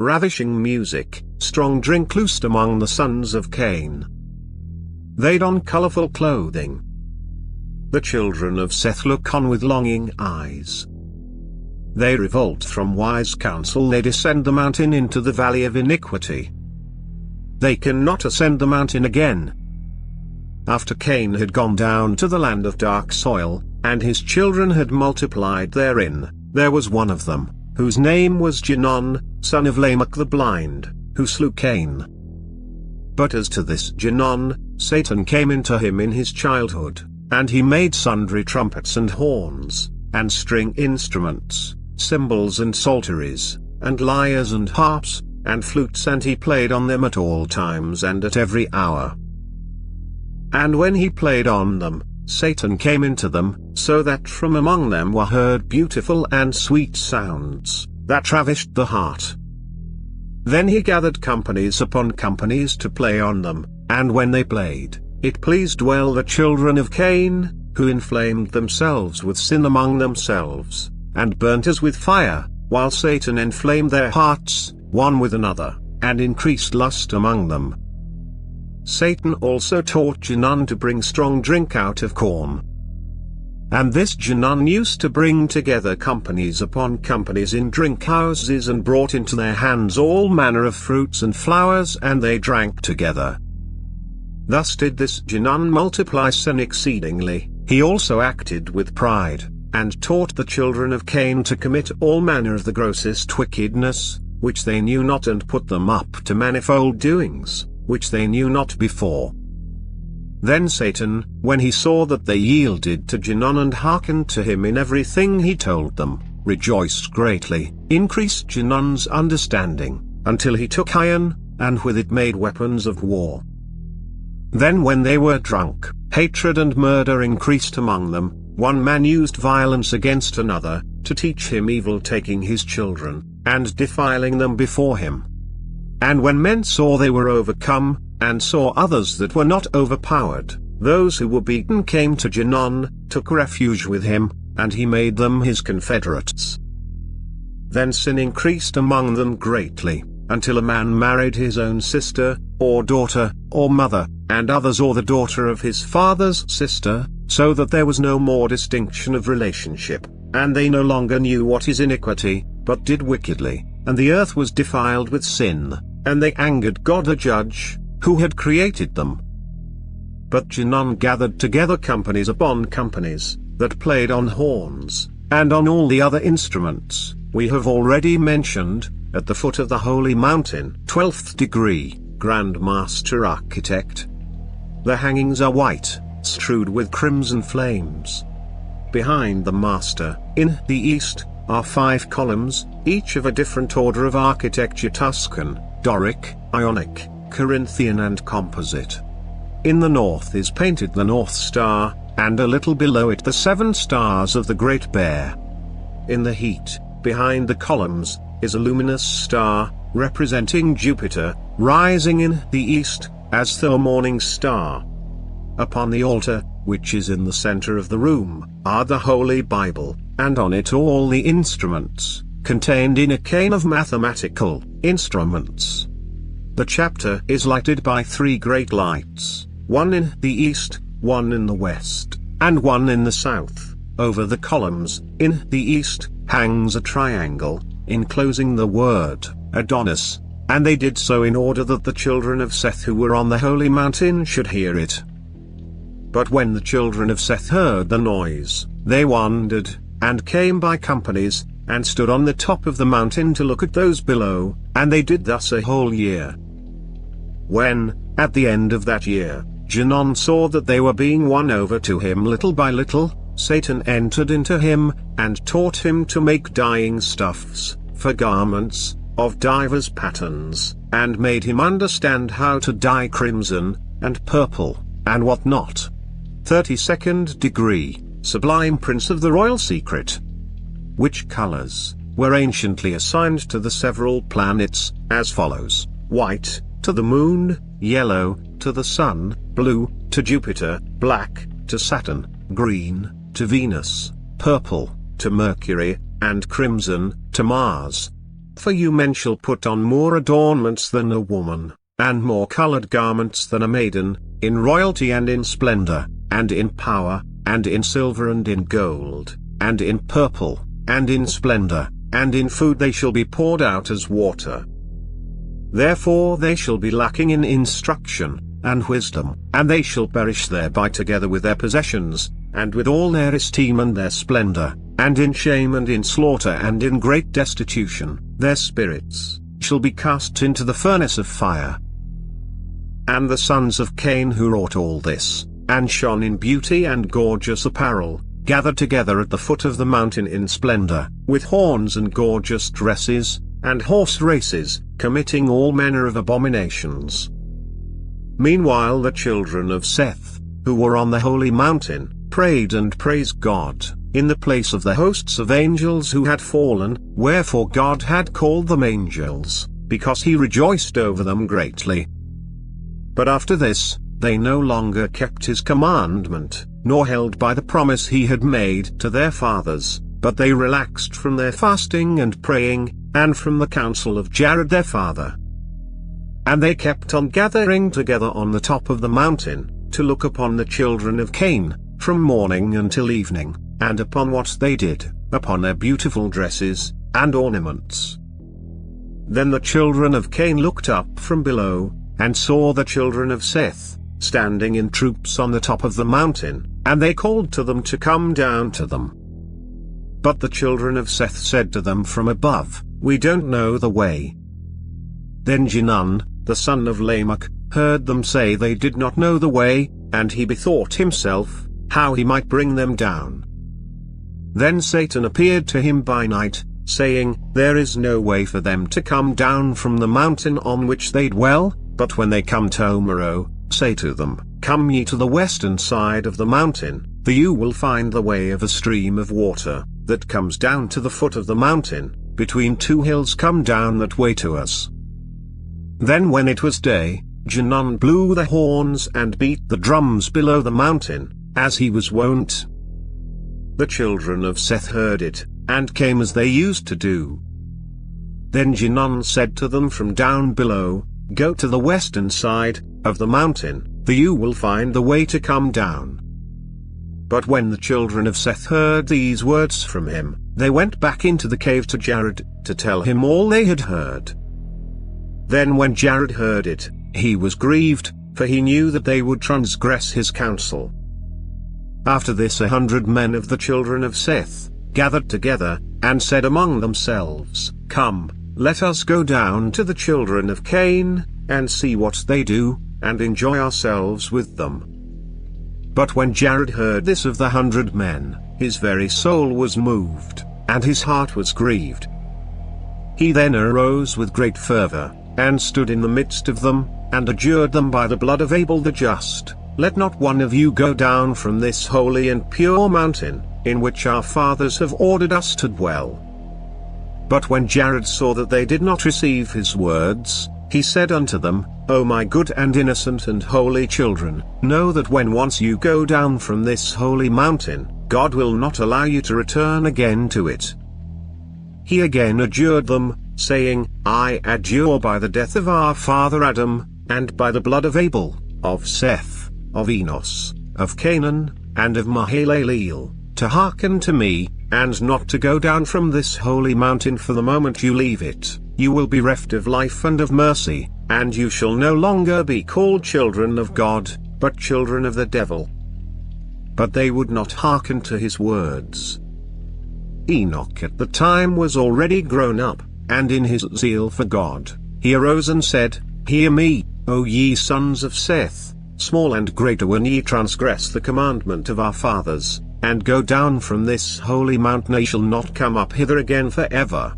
ravishing music, strong drink loosed among the sons of Cain. They don colorful clothing. The children of Seth look on with longing eyes. They revolt from wise counsel, they descend the mountain into the valley of iniquity. They cannot ascend the mountain again. After Cain had gone down to the land of dark soil, and his children had multiplied therein, there was one of them, whose name was Jenon, son of Lamech the blind, who slew Cain. But as to this Jenon, Satan came into him in his childhood, and he made sundry trumpets and horns, and string instruments, cymbals and psalteries, and lyres and harps, and flutes, and he played on them at all times and at every hour. And when he played on them, Satan came into them, so that from among them were heard beautiful and sweet sounds, that ravished the heart. Then he gathered companies upon companies to play on them, and when they played, it pleased well the children of Cain, who inflamed themselves with sin among themselves, and burnt as with fire, while Satan inflamed their hearts, one with another, and increased lust among them. Satan also taught Jenon to bring strong drink out of corn. And this Jenon used to bring together companies upon companies in drink houses, and brought into their hands all manner of fruits and flowers, and they drank together. Thus did this Jenon multiply sin exceedingly. He also acted with pride, and taught the children of Cain to commit all manner of the grossest wickedness, which they knew not, and put them up to manifold doings, which they knew not before. Then Satan, when he saw that they yielded to Jenon and hearkened to him in everything he told them, rejoiced greatly, increased Jenon's understanding, until he took iron, and with it made weapons of war. Then when they were drunk, hatred and murder increased among them, one man used violence against another, to teach him evil, taking his children, and defiling them before him. And when men saw they were overcome, and saw others that were not overpowered, those who were beaten came to Jenon, took refuge with him, and he made them his confederates. Then sin increased among them greatly, until a man married his own sister, or daughter, or mother, and others, or the daughter of his father's sister, so that there was no more distinction of relationship, and they no longer knew what is iniquity, but did wickedly, and the earth was defiled with sin, and they angered God the judge, who had created them. But Jenon gathered together companies upon companies, that played on horns, and on all the other instruments, we have already mentioned, at the foot of the holy mountain, 12th degree, Grand Master Architect. The hangings are white, strewed with crimson flames. Behind the Master, in the east, are 5 columns, each of a different order of architecture: Tuscan, Doric, Ionic, Corinthian and Composite. In the north is painted the North Star, and a little below it the 7 stars of the Great Bear. In the heat, behind the columns, is a luminous star, representing Jupiter, rising in the east, as the morning star. Upon the altar, which is in the center of the room, are the Holy Bible, and on it all the instruments, contained in a cane of mathematical instruments. The chapter is lighted by 3 great lights, one in the east, one in the west, and one in the south. Over the columns, in the east, hangs a triangle, enclosing the word, Adonis, and they did so in order that the children of Seth who were on the holy mountain should hear it. But when the children of Seth heard the noise, they wandered, and came by companies, and stood on the top of the mountain to look at those below, and they did thus a whole year. When, at the end of that year, Jenon saw that they were being won over to him little by little, Satan entered into him, and taught him to make dyeing stuffs, for garments, of divers patterns, and made him understand how to dye crimson, and purple, and what not. 32nd degree, Sublime Prince of the Royal Secret. Which colors were anciently assigned to the several planets, as follows: white, to the moon; yellow, to the sun; blue, to Jupiter; black, to Saturn; green, to Venus; purple, to Mercury; and crimson, to Mars. For you men shall put on more adornments than a woman, and more colored garments than a maiden, in royalty and in splendor, and in power, and in silver and in gold, and in purple, and in splendor, and in food they shall be poured out as water. Therefore they shall be lacking in instruction, and wisdom, and they shall perish thereby together with their possessions, and with all their esteem and their splendor, and in shame and in slaughter and in great destitution, their spirits shall be cast into the furnace of fire. And the sons of Cain who wrought all this, and shone in beauty and gorgeous apparel, gathered together at the foot of the mountain in splendor, with horns and gorgeous dresses, and horse races, committing all manner of abominations. Meanwhile the children of Seth, who were on the holy mountain, prayed and praised God, in the place of the hosts of angels who had fallen, wherefore God had called them angels, because he rejoiced over them greatly. But after this, they no longer kept his commandment, nor held by the promise he had made to their fathers, but they relaxed from their fasting and praying, and from the counsel of Jared their father. And they kept on gathering together on the top of the mountain, to look upon the children of Cain, from morning until evening, and upon what they did, upon their beautiful dresses, and ornaments. Then the children of Cain looked up from below, and saw the children of Seth, standing in troops on the top of the mountain, and they called to them to come down to them. But the children of Seth said to them from above, We don't know the way. Then Jinan, the son of Lamech, heard them say they did not know the way, and he bethought himself, how he might bring them down. Then Satan appeared to him by night, saying, There is no way for them to come down from the mountain on which they dwell, but when they come to Omero, say to them, Come ye to the western side of the mountain, for you will find the way of a stream of water, that comes down to the foot of the mountain, between two hills come down that way to us. Then when it was day, Jinan blew the horns and beat the drums below the mountain, as he was wont. The children of Seth heard it, and came as they used to do. Then Jinan said to them from down below, Go to the western side of the mountain, for you will find the way to come down. But when the children of Seth heard these words from him, they went back into the cave to Jared, to tell him all they had heard. Then when Jared heard it, he was grieved, for he knew that they would transgress his counsel. After this 100 men of the children of Seth gathered together, and said among themselves, Come, let us go down to the children of Cain, and see what they do, and enjoy ourselves with them. But when Jared heard this of the 100 men, his very soul was moved, and his heart was grieved. He then arose with great fervor, and stood in the midst of them, and adjured them by the blood of Abel the just, Let not one of you go down from this holy and pure mountain, in which our fathers have ordered us to dwell. But when Jared saw that they did not receive his words, he said unto them, O my good and innocent and holy children, know that when once you go down from this holy mountain, God will not allow you to return again to it. He again adjured them, saying, I adjure by the death of our father Adam, and by the blood of Abel, of Seth, of Enos, of Canaan, and of Mahalaleel, to hearken to me, and not to go down from this holy mountain, for the moment you leave it, you will be reft of life and of mercy, and you shall no longer be called children of God, but children of the devil. But they would not hearken to his words. Enoch at the time was already grown up, and in his zeal for God, he arose and said, Hear me, O ye sons of Seth, small and great when ye transgress the commandment of our fathers, and go down from this holy mountain, ye shall not come up hither again for ever.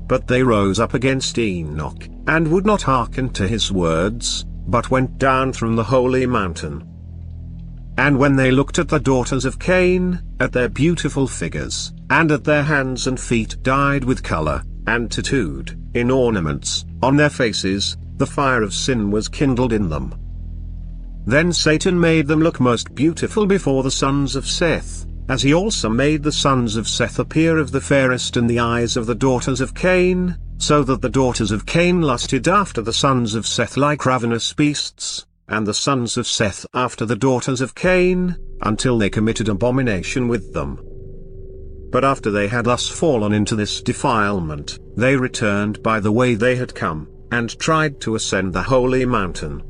But they rose up against Enoch, and would not hearken to his words, but went down from the holy mountain. And when they looked at the daughters of Cain, at their beautiful figures, and at their hands and feet dyed with color, and tattooed, in ornaments, on their faces, the fire of sin was kindled in them. Then Satan made them look most beautiful before the sons of Seth, as he also made the sons of Seth appear of the fairest in the eyes of the daughters of Cain, so that the daughters of Cain lusted after the sons of Seth like ravenous beasts, and the sons of Seth after the daughters of Cain, until they committed abomination with them. But after they had thus fallen into this defilement, they returned by the way they had come, and tried to ascend the holy mountain.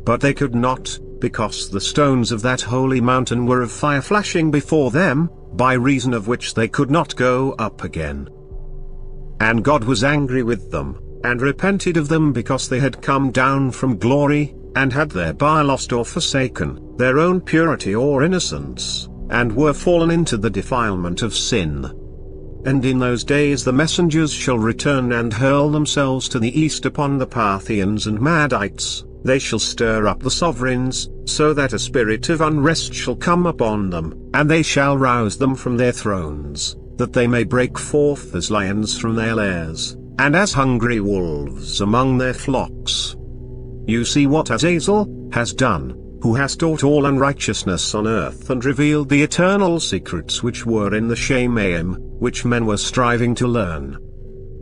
But they could not, because the stones of that holy mountain were of fire flashing before them, by reason of which they could not go up again. And God was angry with them, and repented of them because they had come down from glory, and had thereby lost or forsaken their own purity or innocence, and were fallen into the defilement of sin. And in those days the messengers shall return and hurl themselves to the east upon the Parthians and Madites. They shall stir up the sovereigns, so that a spirit of unrest shall come upon them, and they shall rouse them from their thrones, that they may break forth as lions from their lairs, and as hungry wolves among their flocks. You see what Azazel has done, who has taught all unrighteousness on earth and revealed the eternal secrets which were in the Shemaim, which men were striving to learn.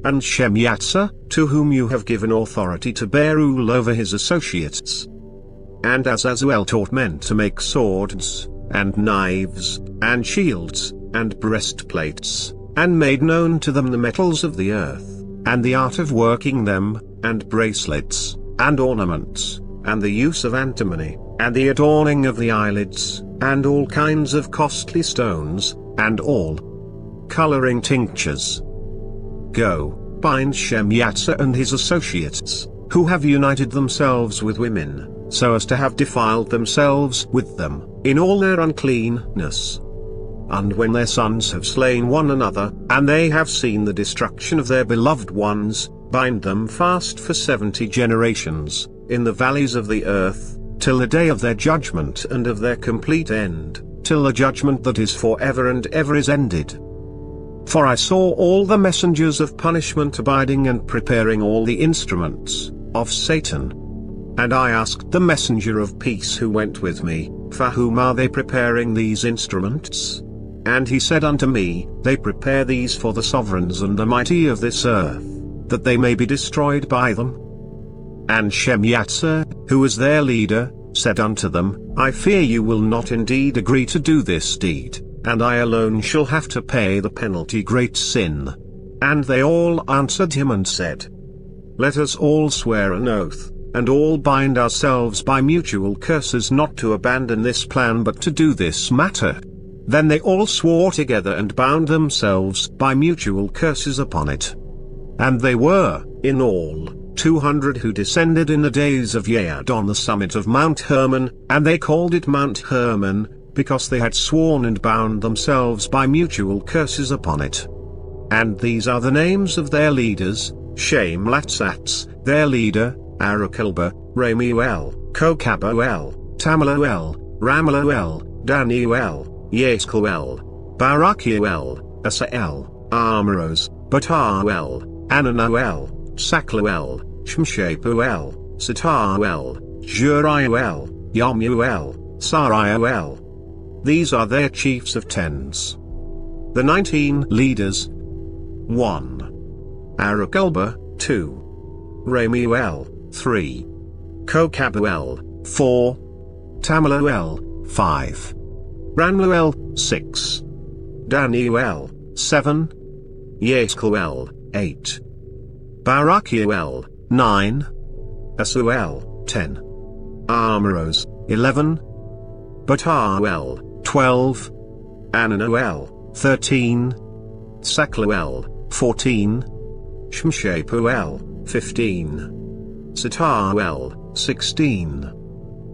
And Shemyatsar, to whom you have given authority to bear rule over his associates. And Azazel taught men to make swords, and knives, and shields, and breastplates, and made known to them the metals of the earth, and the art of working them, and bracelets, and ornaments, and the use of antimony, and the adorning of the eyelids, and all kinds of costly stones, and all coloring tinctures. Go, bind Shemyatsar and his associates, who have united themselves with women, so as to have defiled themselves with them, in all their uncleanness. And when their sons have slain one another, and they have seen the destruction of their beloved ones, bind them fast for 70 generations, in the valleys of the earth, till the day of their judgment and of their complete end, till the judgment that is forever and ever is ended. For I saw all the messengers of punishment abiding and preparing all the instruments of Satan. And I asked the messenger of peace who went with me, for whom are they preparing these instruments? And he said unto me, They prepare these for the sovereigns and the mighty of this earth, that they may be destroyed by them. And Shemyatsar, who was their leader, said unto them, I fear you will not indeed agree to do this deed, and I alone shall have to pay the penalty great sin. And they all answered him and said, Let us all swear an oath, and all bind ourselves by mutual curses not to abandon this plan but to do this matter. Then they all swore together and bound themselves by mutual curses upon it. And they were, in all, 200 who descended in the days of Yaad on the summit of Mount Hermon, and they called it Mount Hermon, because they had sworn and bound themselves by mutual curses upon it. And these are the names of their leaders: Shemlatsats, their leader, Arakelba, Ramuel, Kokabuel, Tamaluel, Ramaluel, Danuel, Yeskuel, Barakuel, Asael, Amaros, Bataruel, Ananoel, Sakluel, Shemshapuel, Sataruel, Juriuel, Yamuel, Sariuel. These are their chiefs of tens. The 19 leaders: 1. Arakelba, 2. Ramuel, 3. Kokabuel, 4. Tamaluel, 5. Ranmuel, 6. Danuel, 7. Yeskuel, 8. Barakuel, 9. Asuel, 10. Amaros, 11. Bataruel, 12. Ananoel, 13. Sakluel, 14. Shemshapuel, 15. Sataruel, 16.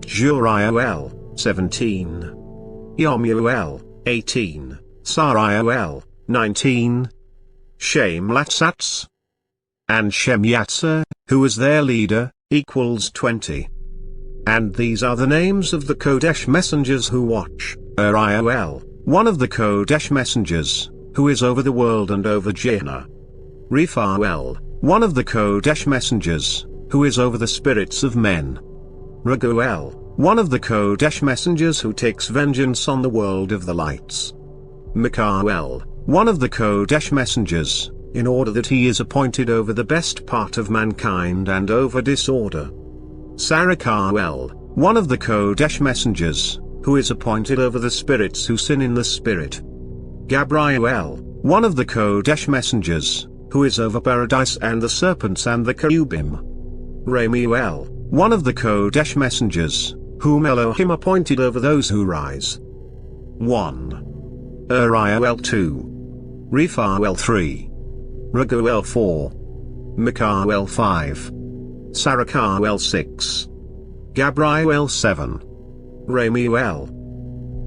Juriuel, 17. Yamuel, 18. Sariuel, 19. Shemlatsats and Shemyatsar, who was their leader, equals 20. And these are the names of the Kodesh messengers who watch: Uriel, one of the Kodesh messengers, who is over the world and over Gehenna. Rephael, one of the Kodesh messengers, who is over the spirits of men. Raguel, one of the Kodesh messengers who takes vengeance on the world of the lights. Mikael, one of the Kodesh messengers, in order that he is appointed over the best part of mankind and over disorder. Sarakael, one of the Kodesh messengers, who is appointed over the spirits who sin in the spirit. Gabriel, one of the Kodesh messengers, who is over paradise and the serpents and the cherubim. Ramiel, one of the Kodesh messengers, whom Elohim appointed over those who rise. 1. Uriel 2. Rephael 3. Raguel 4. Mikael 5. Sarakael 6. Gabriel 7. Ramiel.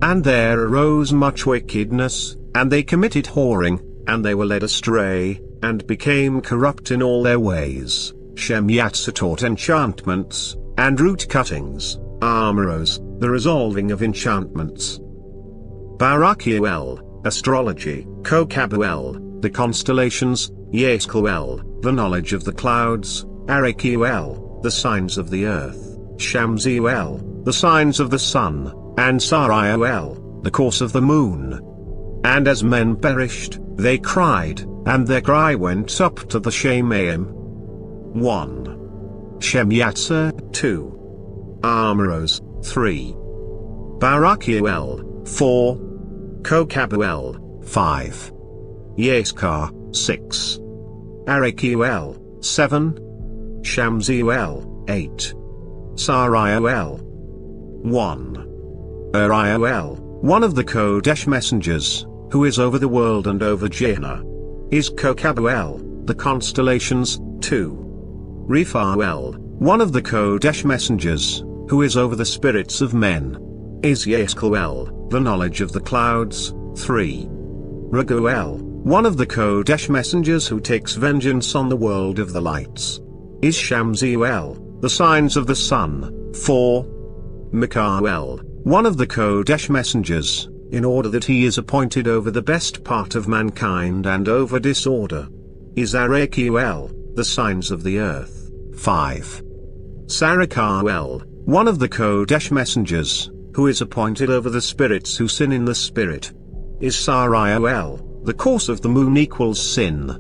And there arose much wickedness, and they committed whoring, and they were led astray, and became corrupt in all their ways. Shemyatsar taught enchantments, and root cuttings, armoros, the resolving of enchantments. Barakiel, astrology. Kokabuel, the constellations. Yeskuel, the knowledge of the clouds. Arakiel, the signs of the earth. Shamsiel, the signs of the sun. And Sariel, the course of the moon. And as men perished, they cried, and their cry went up to the Shemaim. 1. Shemyatsar 2. Armoros 3. Barakiel 4. Kokabuel 5. Yeskar 6. Arakiel 7. Shamsiel 8. Sariel 1. Uriel, one of the Kodesh messengers, who is over the world and over Jehannah. Is Kokabuel, the constellations. 2. Rephael, one of the Kodesh messengers, who is over the spirits of men. Is Yeskuel, the knowledge of the clouds. 3. Raguel, one of the Kodesh messengers who takes vengeance on the world of the lights. Is Shamsiel, the signs of the sun. 4. Mikael, one of the Kodesh messengers, in order that he is appointed over the best part of mankind and over disorder. Is Arakiel, the signs of the earth. 5. Sarakael, one of the Kodesh messengers, who is appointed over the spirits who sin in the spirit. Is Sariel, the course of the moon equals sin.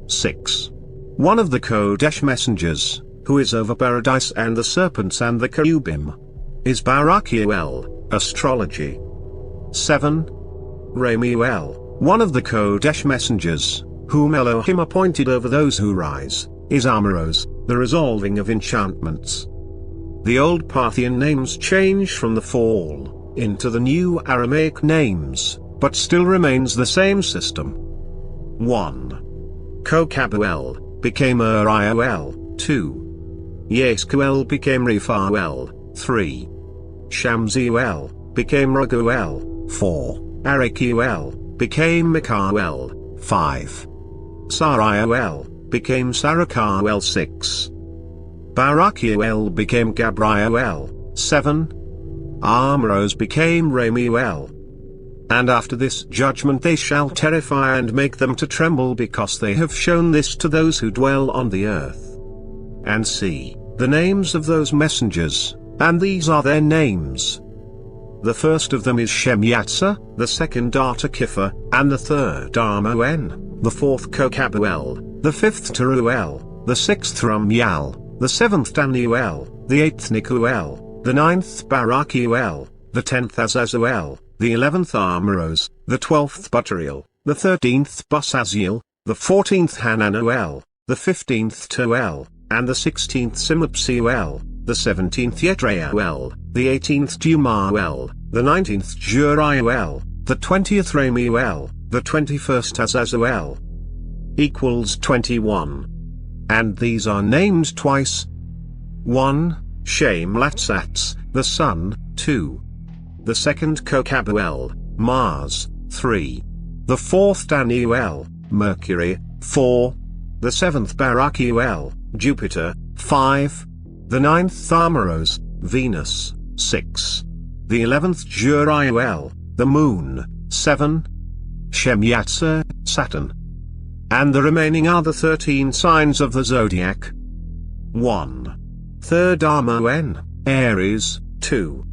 6. One of the Kodesh messengers, who is over paradise and the serpents and the cherubim. Is Barakiel, astrology. 7. Ramiel, one of the Kodesh messengers, whom Elohim appointed over those who rise. Is Amoros, the resolving of enchantments. The old Parthian names change from the fall into the new Aramaic names, but still remains the same system. 1. Kokabuel became Uriel. 2. Yeskuel became Rephael. 3. Shamsiel became Raguel. 4. Arakiel became Mikael. 5. Sariel became Sarakael. 6. Barakiel became Gabriel. 7. Armoros became Ramiel. And after this judgment they shall terrify and make them to tremble, because they have shown this to those who dwell on the earth. And see the names of those messengers, and these are their names. The first of them is Shemyatsar, the second Artakipha, and the third Armoen, the fourth Kokabuel, the fifth Teruel, the sixth Ramiel, the seventh Danuel, the eighth Nikuel, the ninth Barakiel, the 10th Azazuel, the 11th Armoros, the 12th Butteriel, the 13th Busaziel, the 14th Hananuel, the 15th Tuel, and the 16th Simupsiuel, the 17th Yetrael, the 18th Dumael, the 19th Juriel, the 20th Ramiel, the 21st Azazuel. Equals 21. And these are named twice. 1. Shamlatsats, the sun. 2. The second Kokabuel, Mars. 3. The fourth Danuel, Mercury. 4. The seventh Barakiel, Jupiter. 5. The ninth Tharmaros, Venus. 6. The 11th Juriel, the moon. 7. Shemyatsar, Saturn. And the remaining are the 13 signs of the zodiac. 1. Third Armoen, Aries. 2.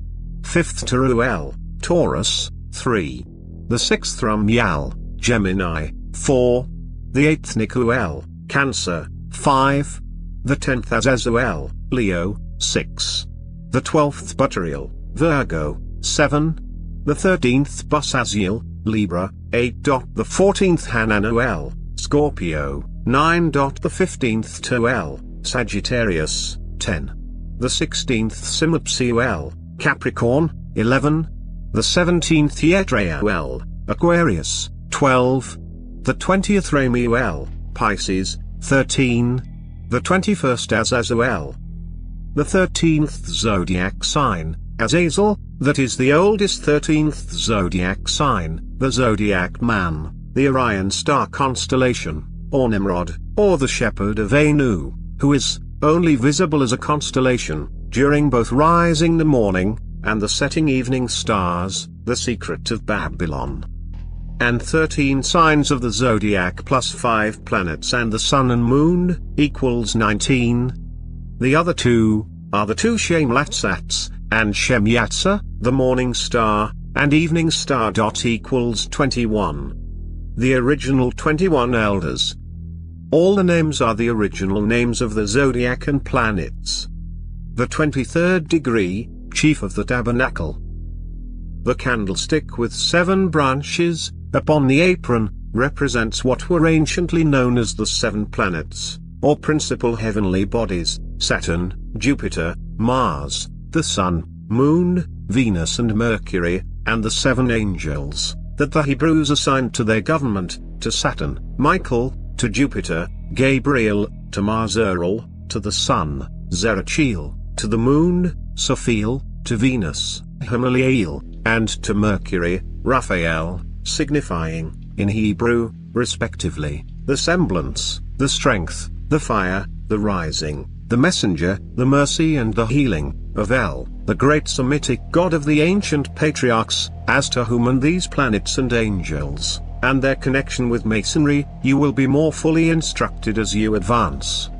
5th Teruel, Taurus, 3. The 6th Ramyal, Gemini, 4. The 8th Nikuel, Cancer, 5. The 10th Azazel, Leo, 6. The 12th Butteriel, Virgo, 7. The 13th Busaziel, Libra, 8. The 14th Hananuel, Scorpio, 9. The 15th Tuel, Sagittarius, 10. The 16th Simapsiuel, Capricorn, 11. The 17th Yetrael, Aquarius, 12. The 20th Ramiuel, Pisces, 13. The 21st Azazel. The 13th zodiac sign, Azazel, that is the oldest 13th zodiac sign, the zodiac man, the Orion star constellation, or Nimrod, or the shepherd of Anu, who is only visible as a constellation during both rising the morning and the setting evening stars, the secret of Babylon. And 13 signs of the zodiac plus 5 planets and the sun and moon equals 19. The other two are the two Shemlatsats and Shemyatsa, the morning star and evening star. Equals 21. The original 21 elders. All the names are the original names of the zodiac and planets. The 23rd degree, chief of the tabernacle. The candlestick with 7 branches upon the apron represents what were anciently known as the 7 planets, or principal heavenly bodies: Saturn, Jupiter, Mars, the Sun, Moon, Venus and Mercury, and the 7 angels that the Hebrews assigned to their government: to Saturn, Michael; to Jupiter, Gabriel; to Mars, Uriel; to the Sun, Zerachiel; to the Moon, Sophiel; to Venus, Hamaliel; and to Mercury, Raphael, signifying, in Hebrew, respectively, the semblance, the strength, the fire, the rising, the messenger, the mercy and the healing, of El, the great Semitic god of the ancient patriarchs, as to whom and these planets and angels, and their connection with Masonry, you will be more fully instructed as you advance.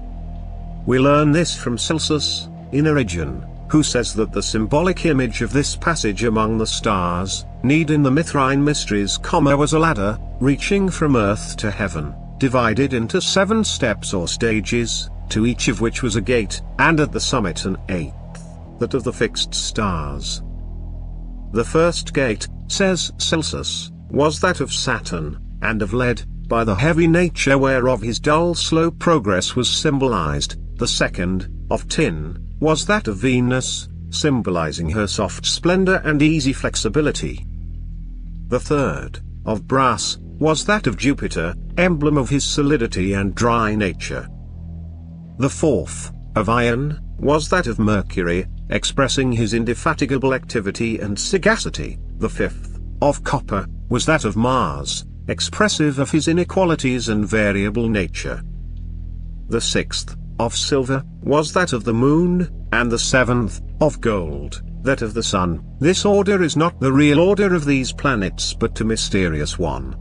We learn this from Celsus, in Origen, who says that the symbolic image of this passage among the stars, need in the Mithrine mysteries, was a ladder, reaching from earth to heaven, divided into 7 steps or stages, to each of which was a gate, and at the summit an 8th, that of the fixed stars. The first gate, says Celsus, was that of Saturn, and of lead, by the heavy nature whereof his dull slow progress was symbolized. The second, of tin, was that of Venus, symbolizing her soft splendor and easy flexibility. The third, of brass, was that of Jupiter, emblem of his solidity and dry nature. The fourth, of iron, was that of Mercury, expressing his indefatigable activity and sagacity. The fifth, of copper, was that of Mars, expressive of his inequalities and variable nature. The sixth, of silver, was that of the moon, and the seventh, of gold, that of the sun. This order is not the real order of these planets but a mysterious one.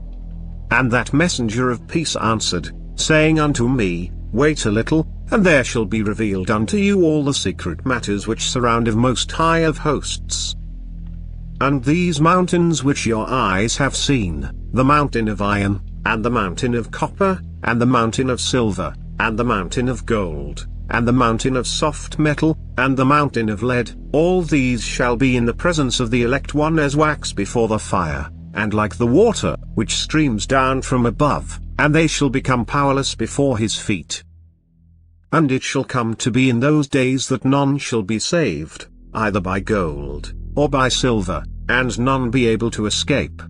And that messenger of peace answered, saying unto me, Wait a little, and there shall be revealed unto you all the secret matters which surround of Most High of Hosts. And these mountains which your eyes have seen, the mountain of iron, and the mountain of copper, and the mountain of silver, and the mountain of gold, and the mountain of soft metal, and the mountain of lead, all these shall be in the presence of the elect one as wax before the fire, and like the water which streams down from above, and they shall become powerless before his feet. And it shall come to be in those days that none shall be saved, either by gold, or by silver, and none be able to escape.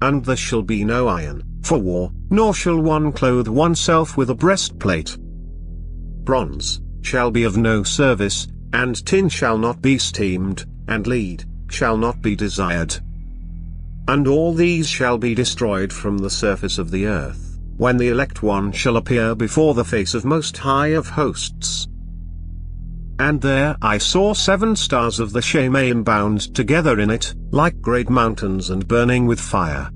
And there shall be no iron, for war, nor shall one clothe oneself with a breastplate. Bronze shall be of no service, and tin shall not be steamed, and lead shall not be desired. And all these shall be destroyed from the surface of the earth, when the elect one shall appear before the face of Most High of Hosts. And there I saw 7 stars of the Shemaim bound together in it, like great mountains and burning with fire.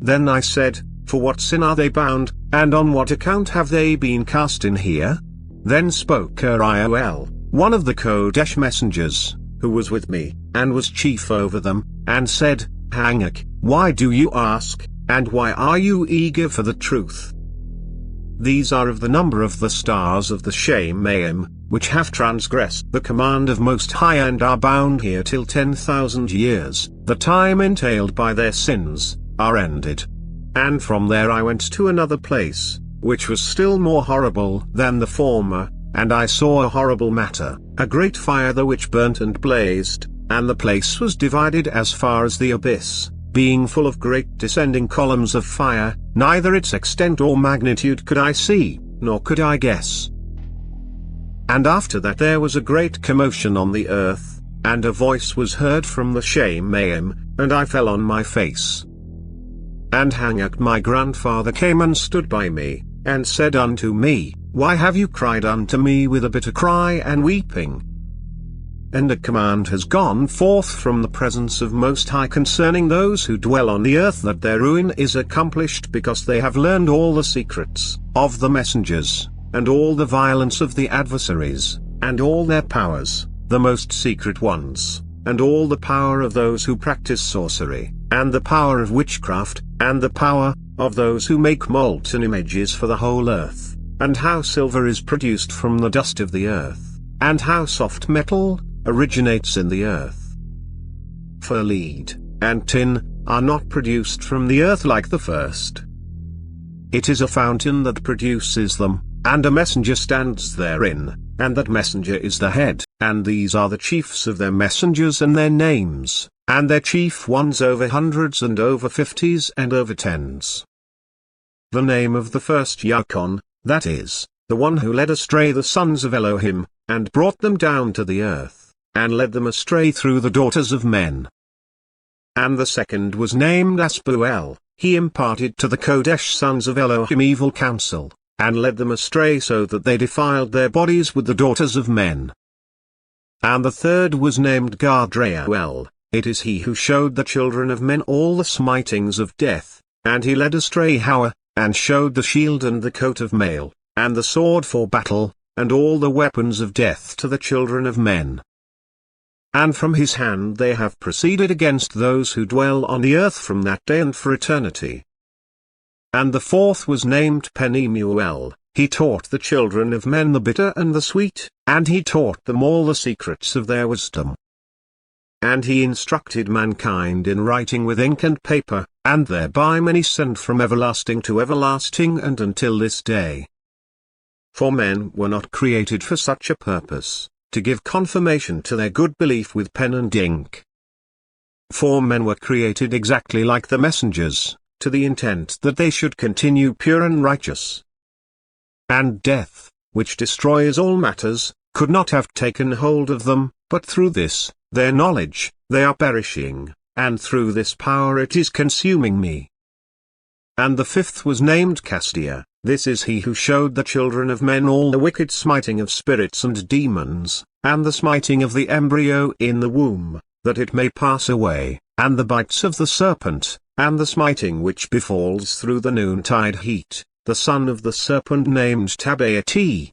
Then I said, For what sin are they bound, and on what account have they been cast in here? Then spoke Uriel, one of the Kodesh messengers, who was with me, and was chief over them, and said, Enoch, why do you ask, and why are you eager for the truth? These are of the number of the stars of the Shemaim, which have transgressed the command of Most High and are bound here till 10,000 years, the time entailed by their sins, are ended. And from there I went to another place, which was still more horrible than the former, and I saw a horrible matter, a great fire the which burnt and blazed, and the place was divided as far as the abyss, being full of great descending columns of fire, neither its extent or magnitude could I see, nor could I guess. And after that there was a great commotion on the earth, and a voice was heard from the Shemaim, and I fell on my face. And Enoch my grandfather came and stood by me, and said unto me, Why have you cried unto me with a bitter cry and weeping? And a command has gone forth from the presence of Most High concerning those who dwell on the earth, that their ruin is accomplished because they have learned all the secrets of the messengers, and all the violence of the adversaries, and all their powers, the most secret ones, and all the power of those who practice sorcery, and the power of witchcraft, and the power of those who make molten images for the whole earth, and how silver is produced from the dust of the earth, and how soft metal originates in the earth. For lead and tin are not produced from the earth like the first. It is a fountain that produces them, and a messenger stands therein, and that messenger is the head, and these are the chiefs of their messengers and their names, and their chief ones over hundreds and over fifties and over tens. The name of the first Yakon, that is, the one who led astray the sons of Elohim, and brought them down to the earth, and led them astray through the daughters of men. And the second was named Asbuel, he imparted to the Kodesh sons of Elohim evil counsel, and led them astray so that they defiled their bodies with the daughters of men. And the third was named Gadrael, it is he who showed the children of men all the smitings of death, and he led astray Hawa, and showed the shield and the coat of mail, and the sword for battle, and all the weapons of death to the children of men. And from his hand they have proceeded against those who dwell on the earth from that day and for eternity. And the fourth was named Penemuel, he taught the children of men the bitter and the sweet, and he taught them all the secrets of their wisdom. And he instructed mankind in writing with ink and paper, and thereby many sinned from everlasting to everlasting and until this day. For men were not created for such a purpose, to give confirmation to their good belief with pen and ink. For men were created exactly like the messengers, to the intent that they should continue pure and righteous. And death, which destroys all matters, could not have taken hold of them, but through this, their knowledge, they are perishing, and through this power it is consuming me. And the fifth was named Castia, this is he who showed the children of men all the wicked smiting of spirits and demons, and the smiting of the embryo in the womb, that it may pass away, and the bites of the serpent, and the smiting which befalls through the noontide heat, the son of the serpent named Tabaati,